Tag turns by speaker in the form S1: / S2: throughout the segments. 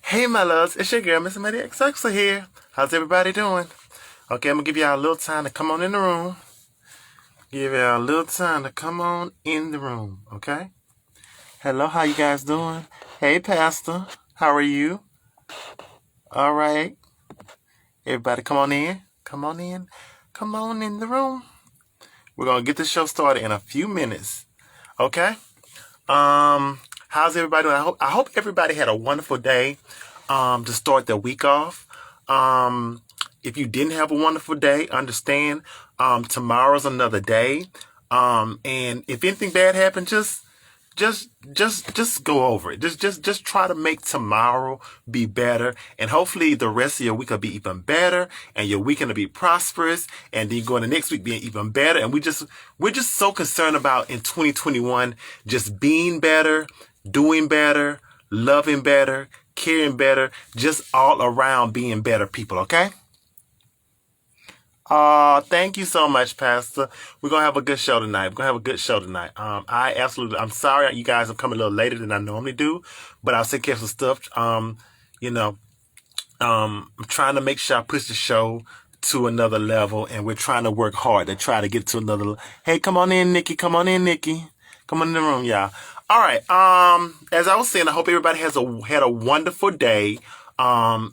S1: Hey, my loves, it's your girl, Miss Mary XX here. How's everybody doing? Okay, I'm gonna give y'all a little time to come on in the room. Give y'all a little time to come on in the room, okay? Hello, how you guys doing? Hey, Pastor, how are you? All right, everybody, come on in. Come on in. Come on in the room. We're gonna get the show started in a few minutes, okay? How's everybody doing? I hope everybody had a wonderful day. To start the week off. If you didn't have a wonderful day, understand. Tomorrow's another day. And if anything bad happened, just go over it. Just try to make tomorrow be better, and hopefully the rest of your week will be even better, and your weekend will be prosperous, and then going to next week being even better. And we're just so concerned about in 2021 just being better, doing better, loving better, caring better, just all around being better people. Okay. Thank you so much, Pastor. We're gonna have a good show tonight. I'm sorry you guys have come a little later than I normally do, but I'll take care of some stuff. You know, I'm trying to make sure I push the show to another level, and we're trying to work hard to try to get to another. Hey, come on in, Nikki. Come on in, Nikki. Come on in the room, y'all. All right. As I was saying, I hope everybody had a wonderful day. Hopefully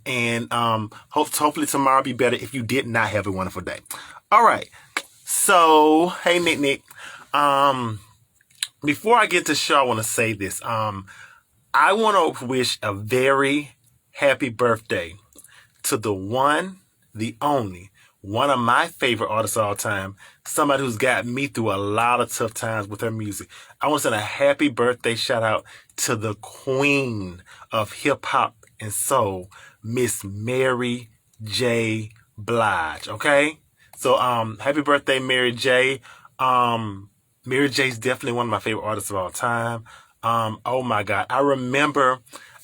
S1: tomorrow will be better if you did not have a wonderful day. All right. So, hey, Nick. Before I get to the show, I want to say this. I want to wish a very happy birthday to the one, the only, one of my favorite artists of all time, somebody who's got me through a lot of tough times with her music. I want to send a happy birthday shout out to the queen of hip hop and soul, Miss Mary J. Blige. Okay? So, happy birthday, Mary J. Mary J's definitely one of my favorite artists of all time. Oh my God. I remember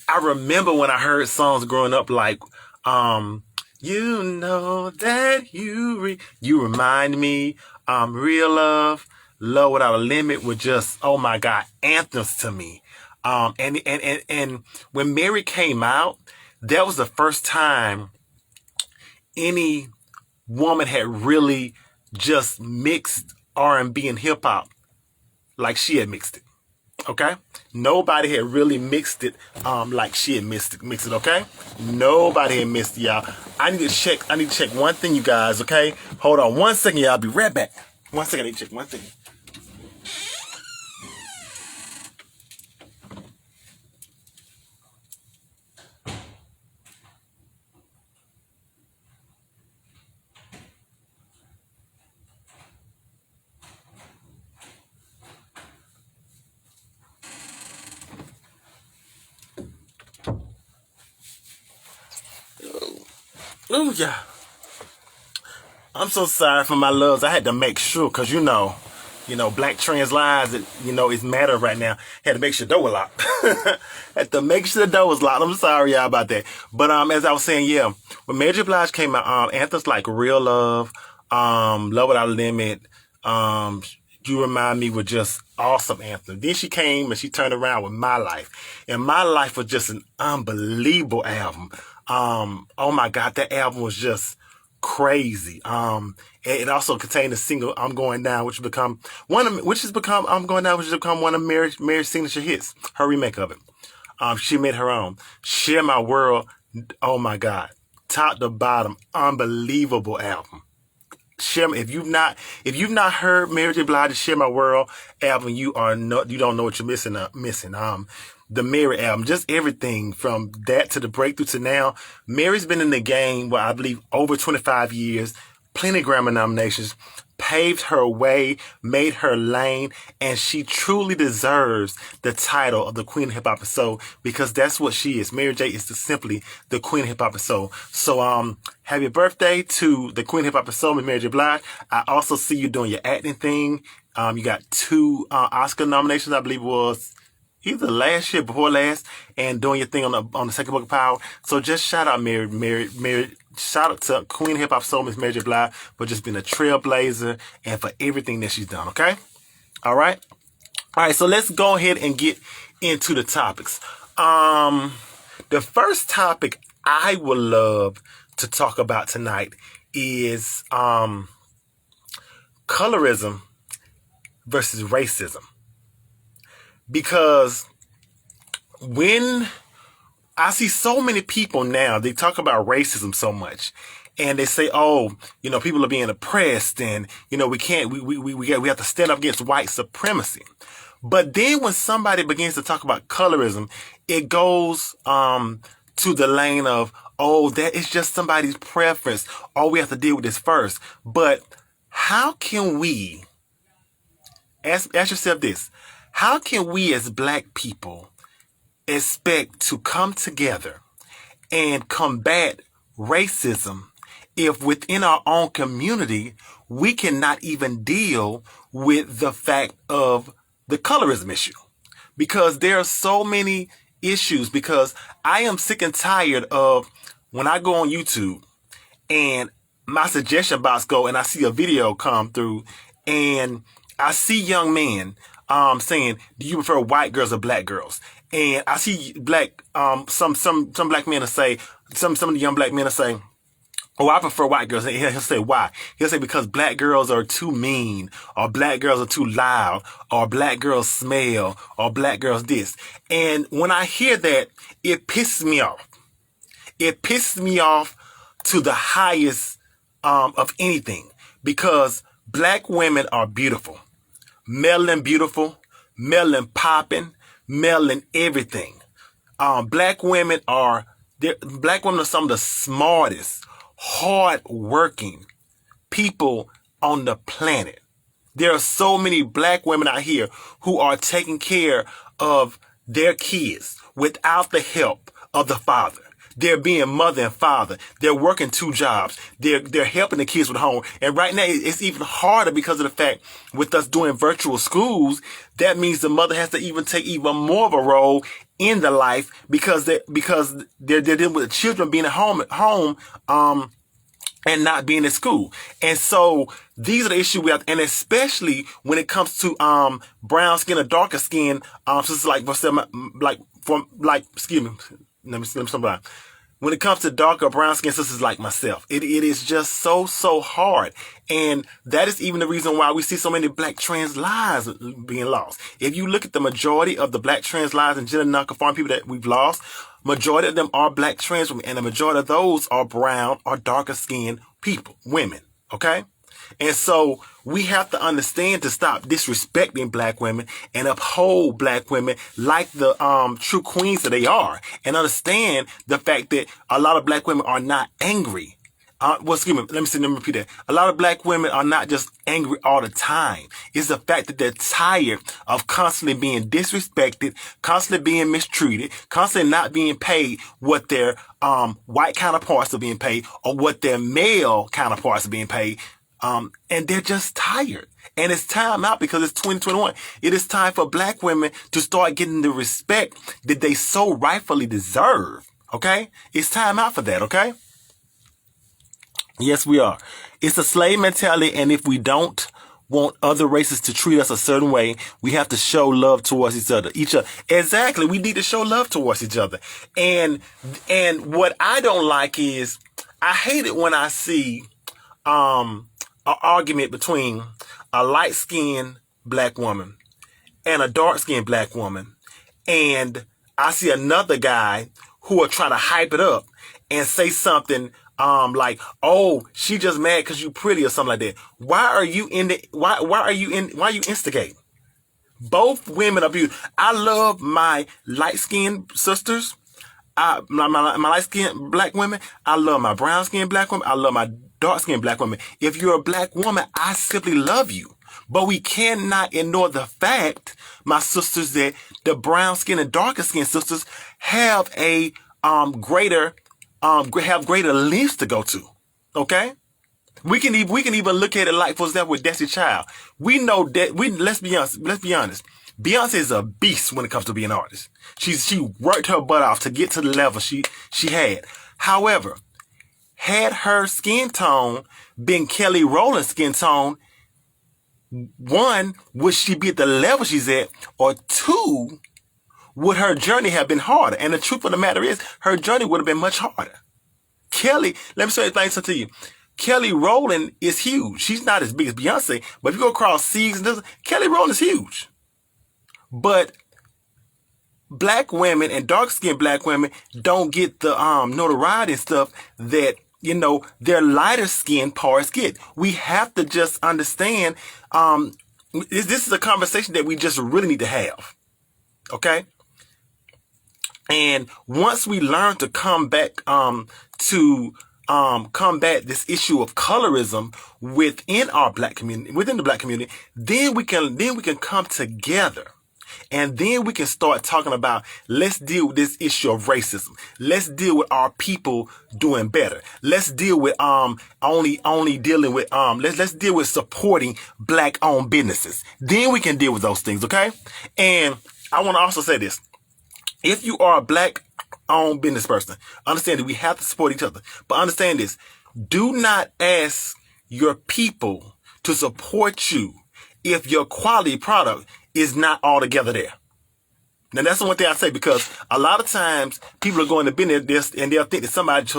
S1: when I heard songs growing up like, you know that you remind me, Real Love, Love Without a Limit were just, oh my God, anthems to me. And when Mary came out, that was the first time any woman had really just mixed R&B and hip hop like she had mixed it. Okay? Nobody had really mixed it like she had mixed it, okay? Nobody had mixed it, y'all. I need to check one thing, you guys, okay? Hold on 1 second, y'all. I'll be right back. 1 second, I need to check one thing. Ooh, yeah. I'm so sorry for my loves. I had to make sure, because black trans lives, is matter right now. Had to make sure the door was locked. Had to make sure the door was locked. I'm sorry, y'all, about that. But as I was saying, yeah, when Mary J. Blige came out, anthems like Real Love, Love Without a Limit, You Remind Me were just awesome anthems. Then she came and she turned around with My Life. And My Life was just an unbelievable album. Oh my God, that album was just crazy. It also contained a single "I'm Going Down," which has become one of Mary's signature hits. Her remake of it. She made her own. Share My World. Oh my God, top to bottom, unbelievable album. If you've not heard Mary J. Blige's "Share My World" album, you don't know what you're missing. The Mary album, just everything from that to the breakthrough to now. Mary's been in the game, I believe, over 25 years, plenty of Grammy nominations, paved her way, made her lane, and she truly deserves the title of the Queen of Hip Hop and Soul, because that's what she is. Mary J is simply the Queen of Hip Hop and Soul. So, happy birthday to the Queen of Hip Hop and Soul, Miss Mary J. Blige. I also see you doing your acting thing. You got 2 Oscar nominations, I believe it was either last year, before last, and doing your thing on the Second Book of Power. So just shout out Mary. Shout out to Queen of Hip Hop Soul, Miss Mary J. Blige, for just being a trailblazer and for everything that she's done. Okay, all right. So let's go ahead and get into the topics. The first topic I would love to talk about tonight is colorism versus racism. Because when I see so many people now, they talk about racism so much. And they say, oh, people are being oppressed and, we can't, we have to stand up against white supremacy. But then when somebody begins to talk about colorism, it goes to the lane of, oh, that is just somebody's preference. Oh, we have to deal with this first. But how can we, ask yourself this, how can we as black people expect to come together and combat racism if within our own community we cannot even deal with the fact of the colorism issue? Because there are so many issues, because I am sick and tired of when I go on YouTube and my suggestion box go and I see a video come through and I see young men saying, do you prefer white girls or black girls? And I see some black men will say, some of the young black men will say, oh, I prefer white girls. And he'll say, why? He'll say, because black girls are too mean, or black girls are too loud, or black girls smell, or black girls this. And when I hear that, it pisses me off. It pisses me off to the highest of anything, because black women are beautiful. Melanin beautiful, melanin popping, melanin everything. Black women are some of the smartest, hard-working people on the planet. There are so many black women out here who are taking care of their kids without the help of the father. They're being mother and father. They're working 2 jobs. They're helping the kids with home. And right now it's even harder because of the fact with us doing virtual schools, that means the mother has to even take even more of a role in the life because they're dealing with the children being at home and not being at school. And so these are the issues we have, and especially when it comes to brown skin or darker skin, just excuse me, let me stop. When it comes to darker brown skin sisters like myself, it is just so hard. And that is even the reason why we see so many black trans lives being lost. If you look at the majority of the black trans lives and gender non-conforming people that we've lost, majority of them are black trans women, and the majority of those are brown or darker skinned people, women. Okay? And so we have to understand to stop disrespecting black women and uphold black women like the true queens that they are, and understand the fact that a lot of black women are not angry. Let me repeat that. A lot of black women are not just angry all the time. It's the fact that they're tired of constantly being disrespected, constantly being mistreated, constantly not being paid what their white counterparts are being paid or what their male counterparts are being paid. And they're just tired. And it's time out because it's 2021. It is time for black women to start getting the respect that they so rightfully deserve. Okay? It's time out for that. Okay? Yes, we are. It's a slave mentality. And if we don't want other races to treat us a certain way, we have to show love towards each other. Exactly. We need to show love towards each other. And what I don't like is I hate it when I see, an argument between a light-skinned black woman and a dark-skinned black woman, and I see another guy who will try to hype it up and say something like, "Oh, she just mad because you pretty" or something like that. Why are you instigating? Both women are beautiful. I love my light-skinned sisters. My light-skinned black women. I love my brown-skinned black women. I love my dark-skinned black women. If you're a black woman, I simply love you. But we cannot ignore the fact, my sisters, that the brown-skinned and darker-skinned sisters have a greater lengths to go to. Okay? We can even look at it like, for example, with Destiny Child. We know that let's be honest. Beyonce is a beast when it comes to being an artist. She worked her butt off to get to the level she had. However, had her skin tone been Kelly Rowland's skin tone, 1, would she be at the level she's at? Or 2, would her journey have been harder? And the truth of the matter is, her journey would have been much harder. Kelly, let me explain something to you. Kelly Rowland is huge. She's not as big as Beyonce, but if you go across seasons, Kelly Rowland is huge. But black women and dark-skinned black women don't get the notoriety and stuff that, you know, their lighter skinned parts get. We have to just understand, this is a conversation that we just really need to have. Okay? And once we learn to come back to combat this issue of colorism within our black community, within the black community, then we can come together. And then we can start talking about, let's deal with this issue of racism. Let's deal with our people doing better. Let's deal with only dealing with let's deal with supporting black owned businesses. Then we can deal with those things, okay? And I want to also say this. If you are a black owned business person, understand that we have to support each other. But understand this. Do not ask your people to support you if your quality product is not altogether there. Now, that's the one thing I say, because a lot of times people are going to business and they'll think that somebody is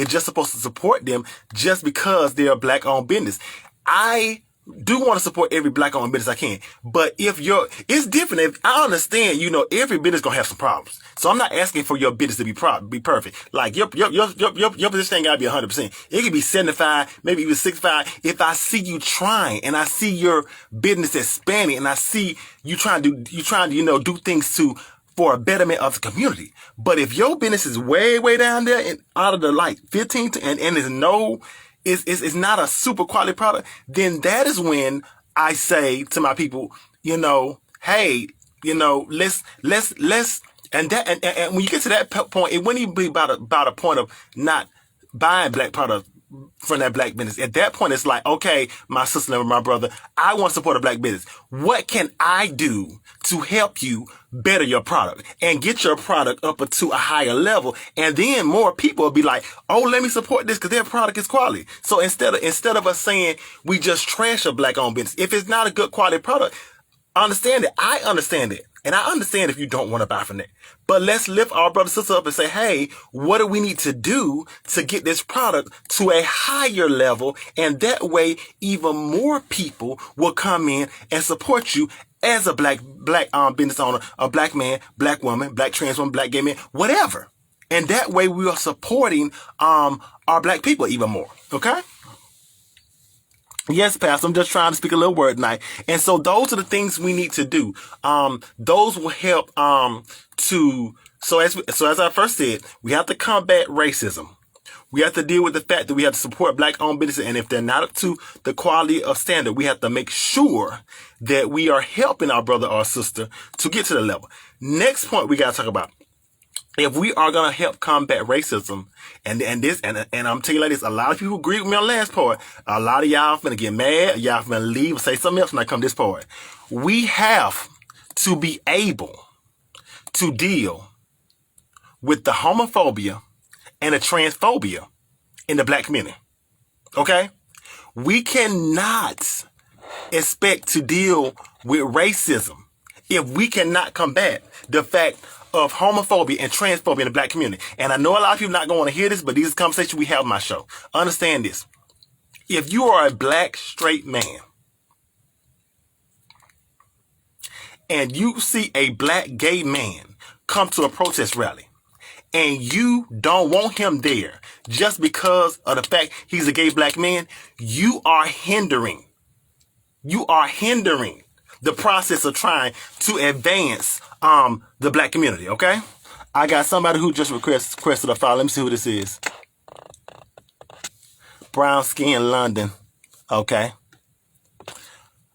S1: just supposed to support them just because they're a black-owned business. I do want to support every black-owned business I can, but it's different. If I understand, you know, every business gonna have some problems. So I'm not asking for your business to be perfect. Like your position ain't gotta be 100%. It could be 75, maybe even 65. If I see you trying and I see your business expanding and I see you trying to do things for a betterment of the community. But if your business is way, way down there and out of the like 15 and is not a super quality product, then that is when I say to my people, you know, hey, you know, let's and when you get to that point, it wouldn't even be about a point of not buying black product from that black business. At that point, it's like, okay, my sister and my brother, I want to support a black business. What can I do to help you better your product and get your product up to a higher level? And then more people will be like, oh, let me support this because their product is quality. So instead of us saying we just trash a black owned business, if it's not a good quality product, understand it. I understand it. And I understand if you don't want to buy from that. But let's lift our brother and sister up and say, hey, what do we need to do to get this product to a higher level? And that way, even more people will come in and support you as a black business owner, a black man, black woman, black trans woman, black gay man, whatever. And that way we are supporting our black people even more. Okay? Yes, Pastor, I'm just trying to speak a little word tonight. And so those are the things we need to do. Those will help so as I first said, we have to combat racism. We have to deal with the fact that we have to support black-owned businesses. And if they're not up to the quality of standard, we have to make sure that we are helping our brother or sister to get to the level. Next point we got to talk about. If we are going to help combat racism, and I'm telling you like this, a lot of people agree with me on the last part. A lot of y'all finna get mad. Y'all finna leave or say something else when I come to this part. We have to be able to deal with the homophobia and the transphobia in the black community. Okay? We cannot expect to deal with racism if we cannot combat the fact of homophobia and transphobia in the black community. And I know a lot of people not going to want to hear this, but these are conversations we have on my show. Understand this. If you are a black straight man and you see a black gay man come to a protest rally and you don't want him there just because of the fact he's a gay black man, you are hindering the process of trying to advance the black community, okay? I got somebody who just requested a file. Let me see who this is. Brown Skin London. Okay.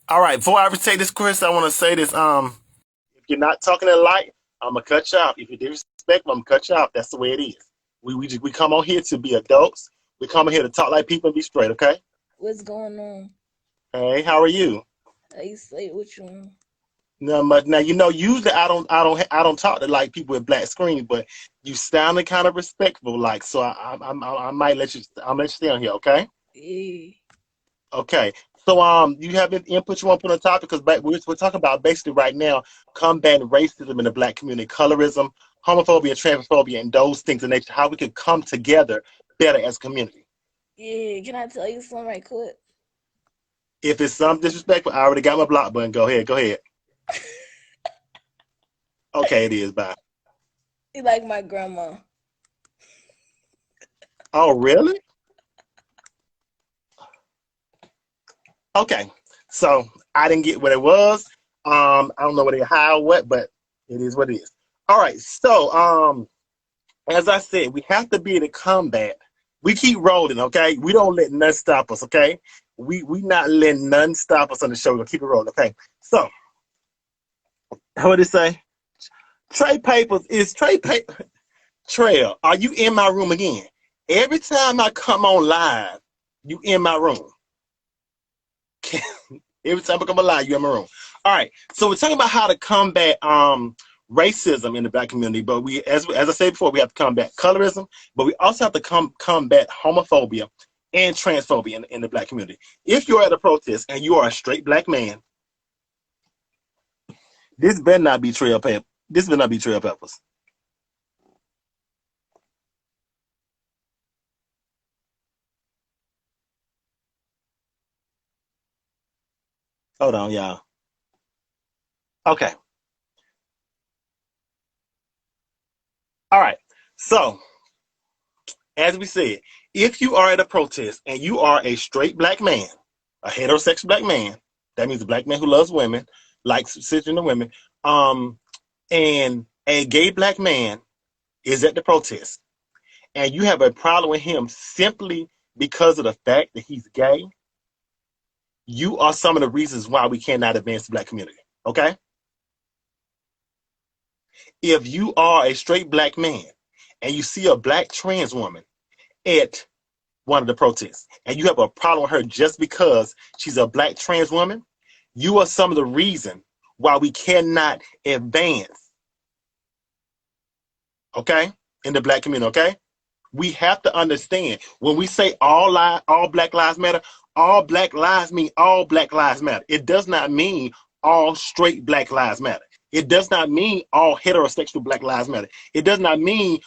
S1: All right, before I ever take this question, I want to say this. If you're not talking in light, I'm going to cut you out. If you disrespect, I'm going to cut you out. That's the way it is. We come on here to be adults. We come on here to talk like people and be straight, okay?
S2: What's going on?
S1: Hey, how are you?
S2: I say what you want.
S1: No, but now you know. Usually, I don't talk to like people with black screen, but you sounded kind of respectful, like so. I might let you. I'll let you stay on here, okay?
S2: Yeah.
S1: Okay. you have any input you want to put on topic? Because we're talking about basically right now combating racism in the Black community, colorism, homophobia, transphobia, and those things in nature. How we can come together better as a community.
S2: Yeah, can I tell you something right quick?
S1: If it's some disrespectful, I already got my block button. Go ahead. Go ahead. Okay, it is. Bye.
S2: You like my grandma.
S1: Oh, really? Okay. So I didn't get what it was. I don't know what it how or what, but it is what it is. All right. So as I said, we have to be able to combat. We keep rolling, okay? We don't let none stop us, okay? We not letting none stop us on the show. We'll keep it rolling, okay? So what did it say? Trey Papers is Trey Paper. Trail, are you in my room again? Every time I come on live, you in my room. Every time I come on live, you in my room. All right. So we're talking about how to combat racism in the Black community, but we, as I said before, we have to combat colorism, but we also have to combat homophobia and transphobia in the Black community. If you're at a protest and you are a straight Black man, this better not be trail paper. This better not be trail peppers. Hold on, y'all. Okay. All right. So, as we said, if you are at a protest and you are a straight Black man, a heterosexual Black man, that means a Black man who loves women, likes cisgender women, and a gay Black man is at the protest, and you have a problem with him simply because of the fact that he's gay, you are some of the reasons why we cannot advance the Black community. Okay? If you are a straight Black man and you see a Black trans woman at one of the protests and you have a problem with her just because she's a Black trans woman, you are some of the reason why we cannot advance, okay, in the Black community, okay? We have to understand when we say all Black lives matter, all Black lives mean all Black lives matter. It does not mean all straight Black lives matter. It does not mean all heterosexual Black lives matter. It does not mean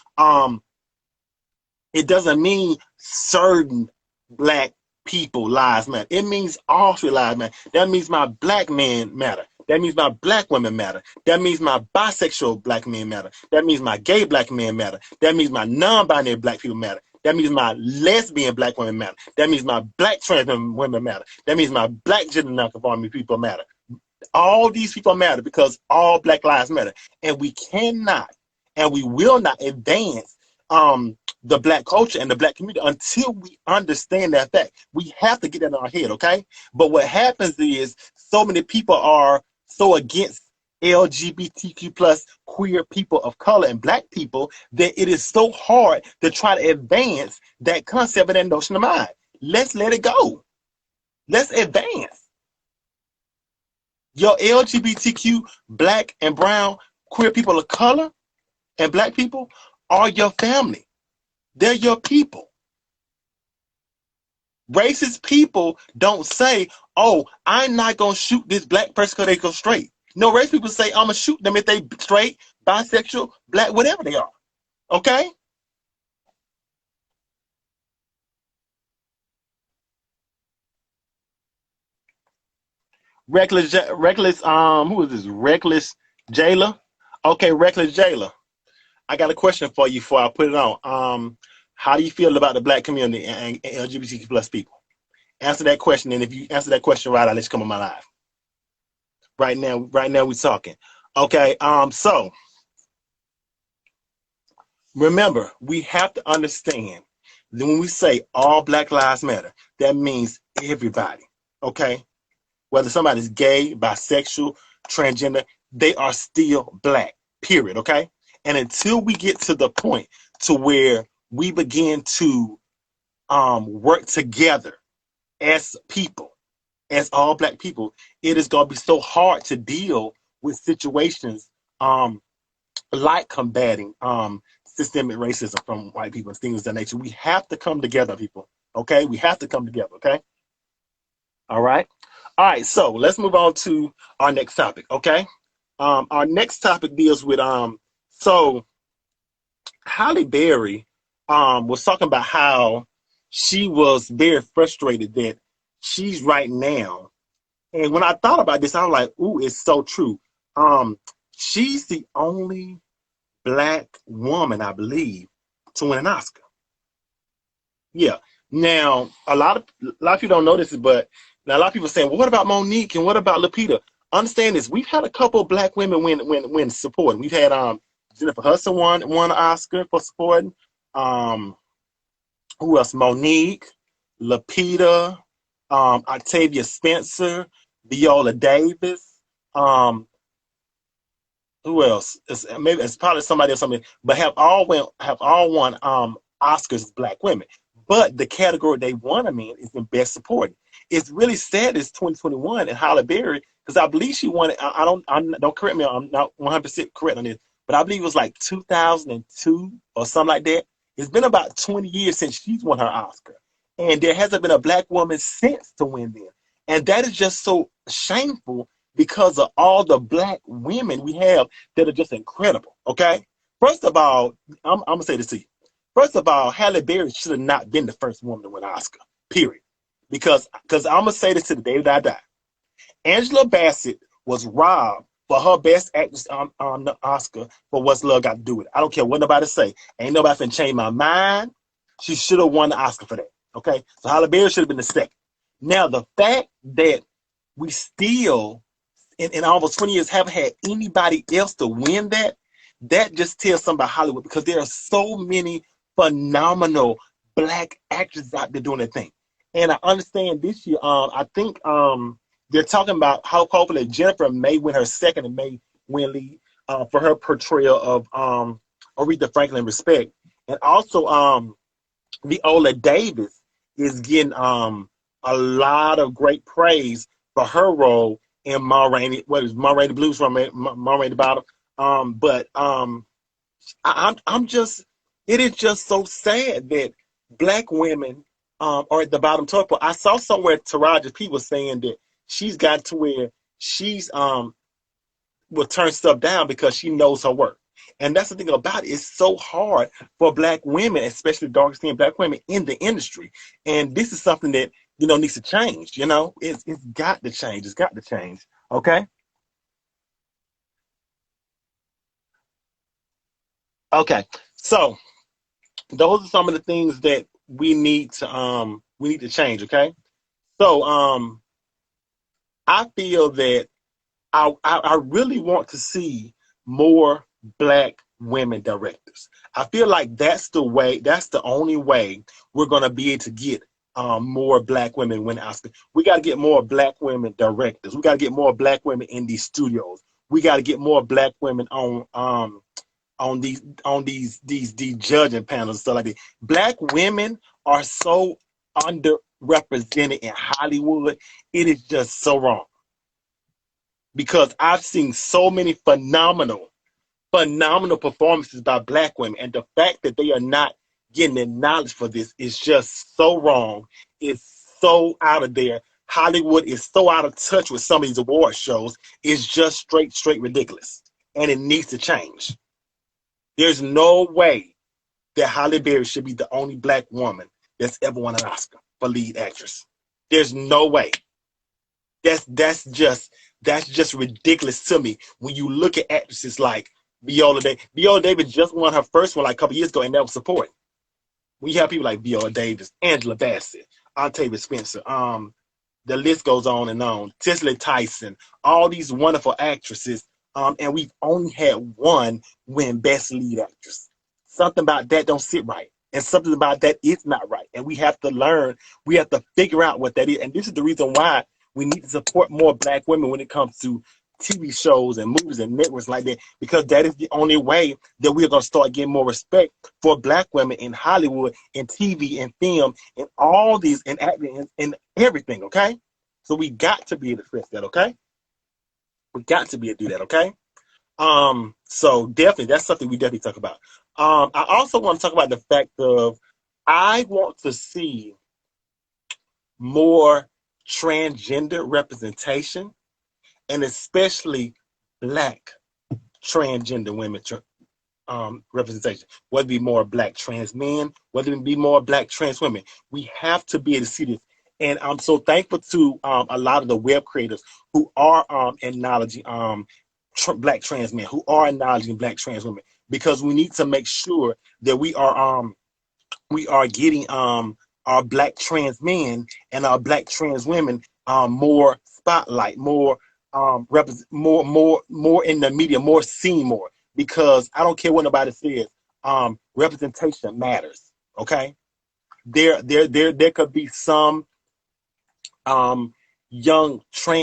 S1: it doesn't mean certain Black people lives matter. It means all straight lives matter. That means my Black men matter. That means my Black women matter. That means my bisexual Black men matter. That means my gay Black men matter. That means my non-binary Black people matter. That means my lesbian Black women matter. That means my Black trans women matter. That means my Black gender non-conforming people matter. All these people matter because all Black lives matter. And we cannot and we will not advance the Black culture and the Black community until we understand that fact. We have to get that in our head, okay? But what happens is so many people are so against LGBTQ plus queer people of color and Black people that it is so hard to try to advance that concept and that notion of mind. Let's let it go. Let's advance. Your LGBTQ, Black and brown, queer people of color and Black people are your family. They're your people. Racist people don't say, oh, I'm not going to shoot this Black person because they go straight. No, racist people say, I'm going to shoot them if they straight, bisexual, Black, whatever they are. Okay? Reckless, who is this? Reckless Jayla? Okay, Reckless Jayla. I got a question for you before I put it on. How do you feel about the Black community and LGBTQ plus people? Answer that question, and if you answer that question right, I'll let you come on my live. Right now we're talking. Okay, so remember, we have to understand that when we say all Black lives matter, that means everybody. Okay? Whether somebody's gay, bisexual, transgender, they are still Black, period, okay? And until we get to the point to where we begin to work together as people, as all Black people, it is going to be so hard to deal with situations like combating systemic racism from white people and things of that nature. We have to come together, people, okay? We have to come together, okay? All right. All right. So let's move on to our next topic. Okay. Our next topic deals with so Halle Berry was talking about how she was very frustrated that she's right now. And when I thought about this, I was like, ooh, it's so true. Um, she's the only black woman, I believe, to win an Oscar. Yeah. Now, a lot of people don't know this, but now a lot of people are saying, well, what about Monique and what about Lupita? Understand this. We've had a couple of black women win supporting. We've had Jennifer Hudson won an Oscar for supporting. Um, who else? Monique, Lupita, Octavia Spencer, Viola Davis. Um, who else? Maybe it's probably somebody else. Something, but have all won Oscars as black women. But the category they won them in is in best supporting. It's really sad. It's 2021 and Halle Berry because I believe she won it. Don't correct me. I'm not 100% correct on this, but I believe it was like 2002 or something like that. It's been about 20 years since she's won her Oscar, and there hasn't been a black woman since to win them, and that is just so shameful because of all the black women we have that are just incredible. Okay, first of all, I'm gonna say this to you. First of all, Halle Berry should have not been the first woman to win an Oscar. Period. Because I'm gonna say this to the day that I die. Angela Bassett was robbed for her best actress on the Oscar for What's Love Got to Do with It. I don't care what nobody say. Ain't nobody finna change my mind. She should have won the Oscar for that. Okay, so Halle Berry should have been the second. Now the fact that we still in almost 20 years haven't had anybody else to win that just tells something about Hollywood because there are so many phenomenal black actors out there doing their thing. And I understand this year, I think they're talking about how hopefully Jennifer may win her second and may win lead for her portrayal of Aretha Franklin Respect. And also Viola Davis is getting a lot of great praise for her role in Ma Rainey. What is Ma Rainey Blues from Ma Rainey Bottom? But I'm just, it is just so sad that black women are at the bottom top. I saw somewhere Taraji P was saying that she's got to where she's will turn stuff down because she knows her work. And that's the thing about it. It's so hard for black women, especially dark skinned black women in the industry. And this is something that, needs to change. It's got to change. It's got to change. Okay. Okay. So those are some of the things that we need to change. Okay. So I feel that I really want to see more black women directors. I feel like that's the only way we're going to be able to get more black women win Oscar. We got to get more black women directors. We got to get more black women in these studios. We got to get more black women on these judging panels and stuff like that. Black women are so underrepresented in Hollywood. It is just so wrong because I've seen so many phenomenal performances by black women, and the fact that they are not getting acknowledged for this is just so wrong. It's so out of there. Hollywood is so out of touch with some of these award shows. It's just straight ridiculous, and it needs to change. There's no way that Halle Berry should be the only black woman that's ever won an Oscar for lead actress. There's no way. That's just ridiculous to me when you look at actresses like Viola Davis. Viola Davis just won her first one like a couple years ago, and that was supporting. When you have people like Viola Davis, Angela Bassett, Octavia Spencer, the list goes on and on. Cicely Tyson, all these wonderful actresses, and we've only had one win Best Lead Actress. Something about that don't sit right, and something about that is not right, and we have to learn. We have to figure out what that is, and this is the reason why we need to support more black women when it comes to TV shows and movies and networks like that, because that is the only way that we're going to start getting more respect for black women in Hollywood, in TV, and film, and all these, and acting, and everything, okay? So we got to be able to fix that, okay? We got to be able to do that, okay? So definitely, that's something we definitely talk about. I also want to talk about the fact of I want to see more transgender representation, and especially Black transgender women representation, whether it be more Black trans men, whether it be more Black trans women. We have to be able to see this. And I'm so thankful to a lot of the web creators who are acknowledging Black trans men, who are acknowledging Black trans women, because we need to make sure that we are getting our Black trans men and our Black trans women more spotlight, more more in the media, more seen more, because I don't care what nobody says, representation matters. Okay, there could be some young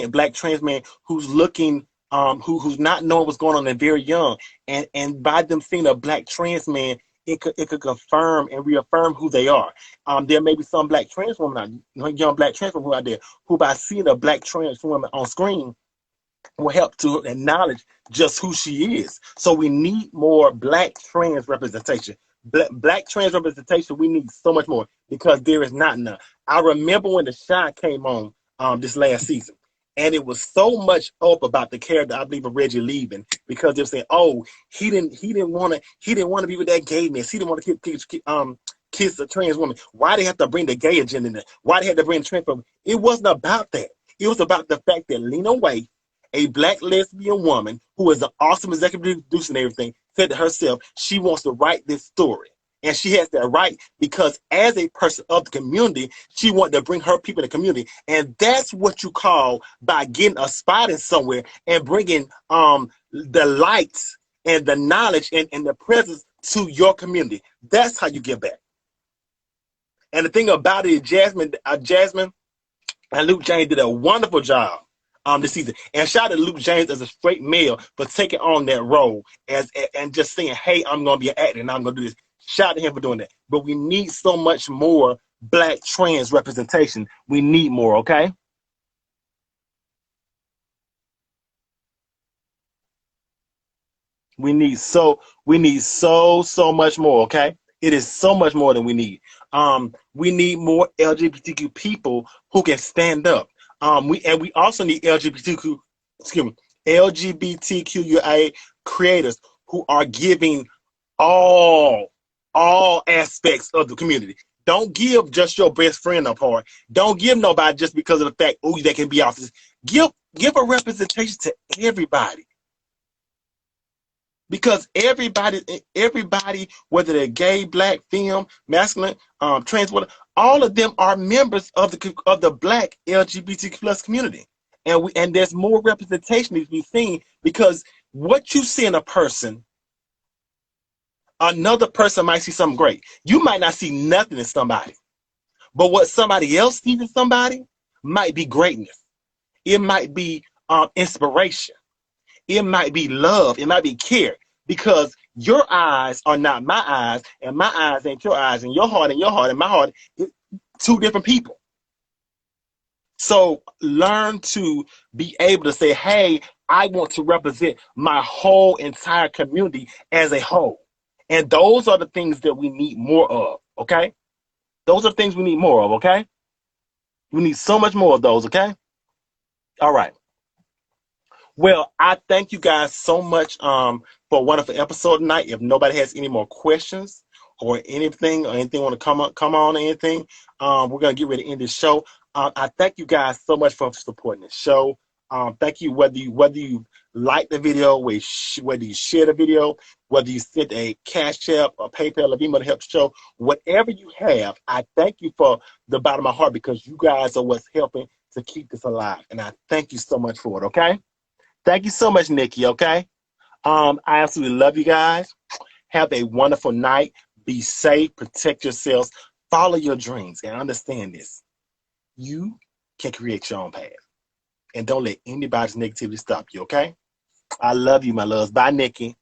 S1: Black trans man who's looking who's not knowing what's going on, and very young, and by them seeing a Black trans man, it could confirm and reaffirm who they are. There may be some Black trans women young Black trans women out there, who by seeing a Black trans woman on screen will help to acknowledge just who she is. So we need more Black trans representation. Black trans representation, we need so much more, because there is not enough. I remember when The Shine came on this last season, and it was so much up about the character, I believe, of Reggie leaving, because they were saying, "Oh, he didn't want to be with that gay man. He didn't want to kiss a trans woman. Why they have to bring the gay agenda in there? Why they had to bring the trans woman?" It wasn't about that. It was about the fact that Lena Waithe, a Black lesbian woman who is an awesome executive producer and everything, said to herself she wants to write this story. And she has that right, because as a person of the community, she wanted to bring her people in the community. And that's what you call by getting a spot in somewhere and bringing the lights and the knowledge and the presence to your community. That's how you give back. And the thing about it is Jasmine and Luke James did a wonderful job this season. And shout out to Luke James as a straight male for taking on that role and just saying, "Hey, I'm going to be an actor and I'm going to do this." Shout out to him for doing that. But we need so much more Black trans representation. We need more, okay? We need so much more, okay? It is so much more than we need. We need more LGBTQ people who can stand up. We also need LGBTQIA creators who are giving all aspects of the community. Don't give just your best friend a part. Don't give nobody just because of the fact, oh, they can be off this. Give a representation to everybody. Because everybody, whether they're gay, Black, femme, masculine, trans, whatever, all of them are members of the Black LGBTQ plus community, and there's more representation needs to be seen, because what you see in a person, another person might see something great. You might not see nothing in somebody, but what somebody else sees in somebody might be greatness. It might be inspiration. It might be love. It might be care, because your eyes are not my eyes, and my eyes ain't your eyes, and your heart and my heart, two different people. So learn to be able to say, "Hey, I want to represent my whole entire community as a whole." And those are the things that we need more of, okay? Those are things we need more of, okay? We need so much more of those, okay? All right. Well, I thank you guys so much for a wonderful episode tonight. If nobody has any more questions or anything want to come on or anything, we're gonna get ready to end this show. I thank you guys so much for supporting the show. Thank you, whether you like the video, whether you share the video, whether you send a Cash App or PayPal or email to help the show, whatever you have, I thank you for the bottom of my heart, because you guys are what's helping to keep this alive. And I thank you so much for it, okay? Thank you so much, Nikki, okay? I absolutely love you guys. Have a wonderful night. Be safe. Protect yourselves. Follow your dreams. And understand this. You can create your own path. And don't let anybody's negativity stop you, okay? I love you, my loves. Bye, Nikki.